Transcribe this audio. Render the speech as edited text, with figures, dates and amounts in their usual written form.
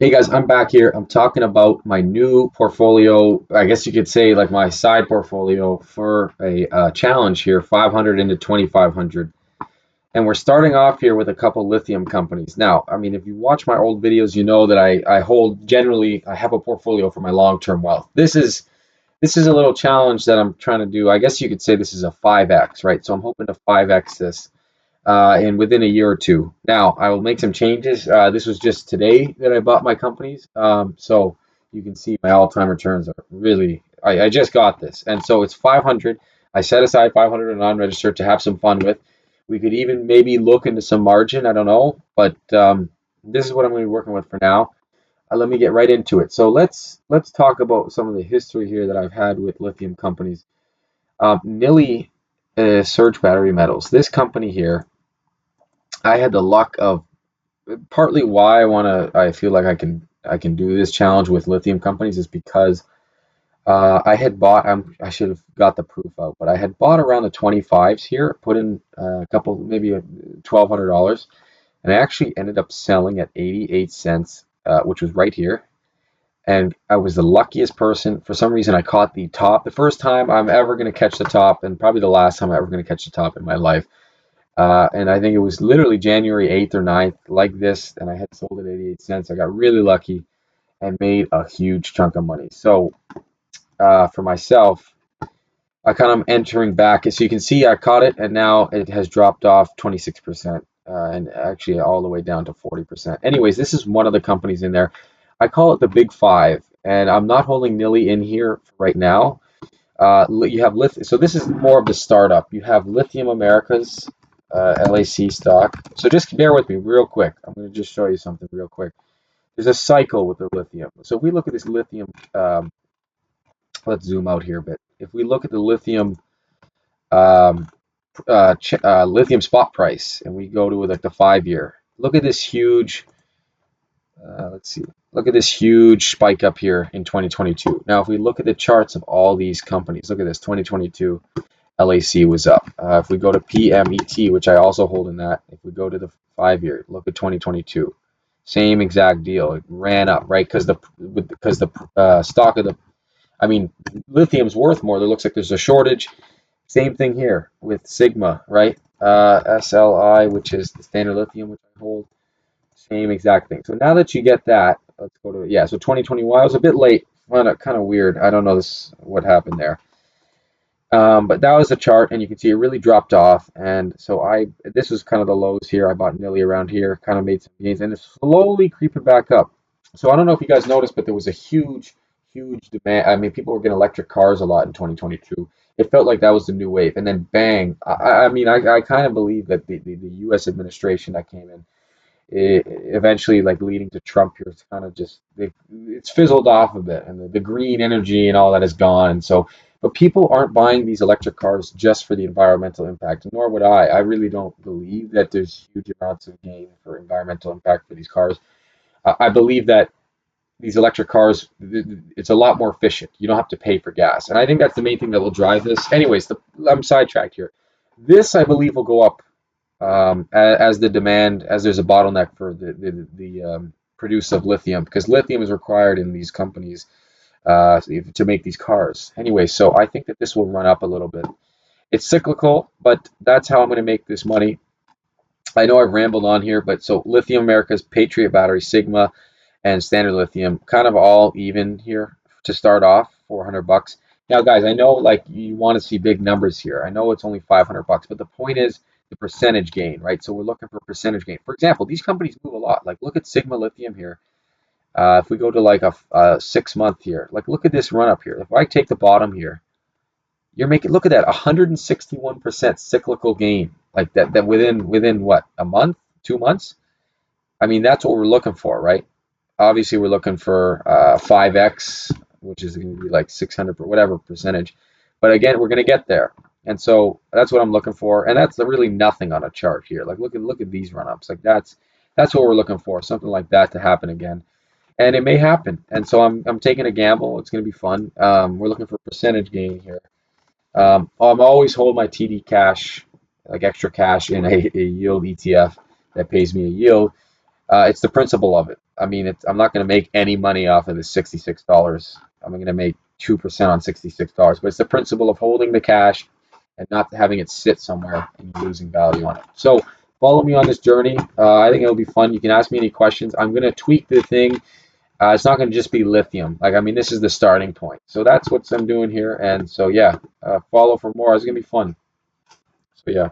Hey guys, I'm back here. I'm talking about my new portfolio. I guess you could say like my side portfolio for a challenge here, 500 into 2,500. And we're starting off here with a couple lithium companies. Now, I mean, if you watch my old videos, you know that I hold generally I have a portfolio for my long-term wealth. This is a little challenge that I'm trying to do. I guess you could say this is a 5x, right? So I'm hoping to 5x this in within a year or two. Now, I will make some changes. This was just today that I bought my companies. So you can see my all-time returns are really, I just got this. And so it's 500. I set aside 500 and non-registered to have some fun with. We could even maybe look into some margin. I don't know. But this is what I'm going to be working with for now. Let me get right into it. So let's talk about some of the history here that I've had with lithium companies. Nili Surge Battery Metals. This company here, I had the luck of partly why I feel like I can do this challenge with lithium companies is because I had bought I should have got the proof out, but I had bought around the 25s here, put in a couple maybe $1,200, and I actually ended up selling at 88 cents, which was right here. And I was the luckiest person. For some reason, I caught the top. The first time I'm ever going to catch the top, and probably the last time I'm ever going to catch the top in my life. And I think it was literally January 8th or 9th, like this, and I had sold at 88 cents. I got really lucky and made a huge chunk of money. So for myself, I kind of entering back. As you can see, I caught it, and now it has dropped off 26%, and actually all the way down to 40%. Anyways, this is one of the companies in there. I call it the Big Five, and I'm not holding Nilly in here right now. You have lithium. So this is more of the startup. You have Lithium Americas, LAC stock. So just bear with me real quick. I'm going to just show you something real quick. There's a cycle with the lithium. So if we look at this lithium, let's zoom out here a bit. If we look at the lithium, um, lithium spot price, and we go to like the 5 year, look at this huge. Let's see. Look at this huge spike up here in 2022. Now, if we look at the charts of all these companies, look at this 2022. LAC was up. If we go to PMET, which I also hold in that, if we go to the 5 year, look at 2022, same exact deal. It ran up, right? Because the stock of the, I mean, lithium's worth more. There looks like there's a shortage. Same thing here with Sigma, right? SLI, which is the standard lithium, which I hold. Same exact thing. So now that you get that, let's go to, yeah, so 2021, I was a bit late. Found it kind of weird. I don't know what happened there. But that was the chart, and you can see it really dropped off. And so this was kind of the lows here. I bought nearly around here, kind of made some gains, and it's slowly creeping back up. So I don't know if you guys noticed, but there was a huge, huge demand. I mean, people were getting electric cars a lot in 2022. It felt like that was the new wave, and then bang! I kind of believe that the U.S. administration that came in, eventually like leading to Trump here, it's kind of just it's fizzled off a bit, and the green energy and all that is gone. And so, but people aren't buying these electric cars just for the environmental impact, nor would I. I really don't believe that there's huge amounts of gain for environmental impact for these cars. I believe that these electric cars, it's a lot more efficient. You don't have to pay for gas, and I think that's the main thing that will drive this. Anyways, I'm sidetracked here. This I believe will go up as the demand, as there's a bottleneck for the produce of lithium, because lithium is required in these companies to make these cars. Anyway, so I think that this will run up a little bit. It's cyclical, but that's how I'm going to make this money. I know I've rambled on here, but so Lithium Americas, Patriot Battery, Sigma, and Standard Lithium, kind of all even here to start off, 400 bucks. Now, guys, I know like you want to see big numbers here. I know it's only 500 bucks, but the point is the percentage gain, right? So we're looking for percentage gain. For example, these companies move a lot. Like look at Sigma Lithium here. If we go to like a 6 month here, like look at this run up here. If I take the bottom here, you're making, look at that, 161% cyclical gain, like that within what, a month, 2 months? I mean, that's what we're looking for, right? Obviously, we're looking for 5x, which is going to be like 600 whatever percentage. But again, we're going to get there. And so that's what I'm looking for. And that's really nothing on a chart here. Like look at these run-ups. Like that's what we're looking for, something like that to happen again. And it may happen. And so I'm taking a gamble. It's going to be fun. We're looking for percentage gain here. I'm always hold my TD cash, like extra cash in a yield ETF that pays me a yield. It's the principle of it. I mean, I'm not going to make any money off of the $66. I'm going to make 2% on $66, but it's the principle of holding the cash and not having it sit somewhere and losing value on it. So follow me on this journey. I think it'll be fun. You can ask me any questions. I'm going to tweak the thing. It's not going to just be lithium. Like, I mean, this is the starting point. So that's what I'm doing here. And so, yeah, follow for more. It's going to be fun. So, yeah.